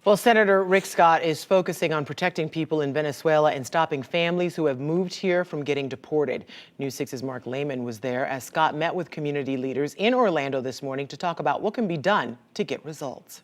Well, Senator Rick Scott is focusing on protecting people in Venezuela and stopping families who have moved here from getting deported. News 6's Mark Lehman was there as Scott met with community leaders in Orlando this morning to talk about what can be done to get results.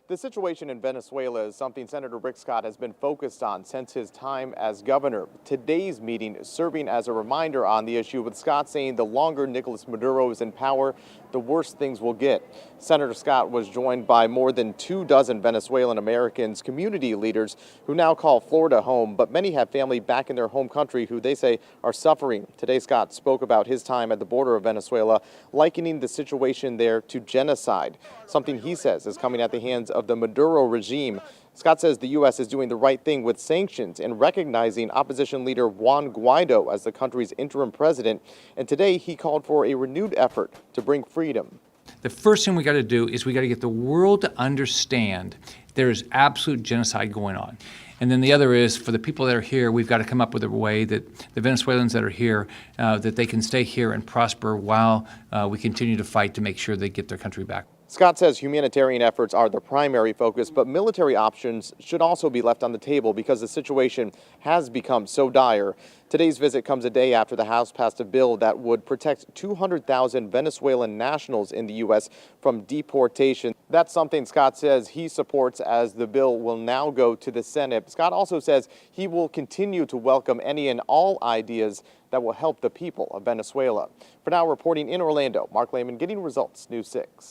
The situation in Venezuela is something Senator Rick Scott has been focused on since his time as governor. Today's meeting is serving as a reminder on the issue, with Scott saying the longer Nicolas Maduro is in power, the worse things will get. Senator Scott was joined by more than 24 Venezuelan Americans, community leaders who now call Florida home, but many have family back in their home country who they say are suffering. Today, Scott spoke about his time at the border of Venezuela, likening the situation there to genocide, something he says is coming at the hands of the Maduro regime. Scott says the U.S. is doing the right thing with sanctions and recognizing opposition leader Juan Guaido as the country's interim president. And today he called for a renewed effort to bring freedom. The first thing we got to do is we got to get the world to understand there is absolute genocide going on. And then the other is, for the people that are here, we've got to come up with a way that the Venezuelans that are here, that they can stay here and prosper while we continue to fight to make sure they get their country back. Scott says humanitarian efforts are the primary focus, but military options should also be left on the table because the situation has become so dire. Today's visit comes a day after the House passed a bill that would protect 200,000 Venezuelan nationals in the U.S. from deportation. That's something Scott says he supports, as the bill will now go to the Senate. Scott also says he will continue to welcome any and all ideas that will help the people of Venezuela. For now, reporting in Orlando, Mark Lehman, Getting Results, News 6.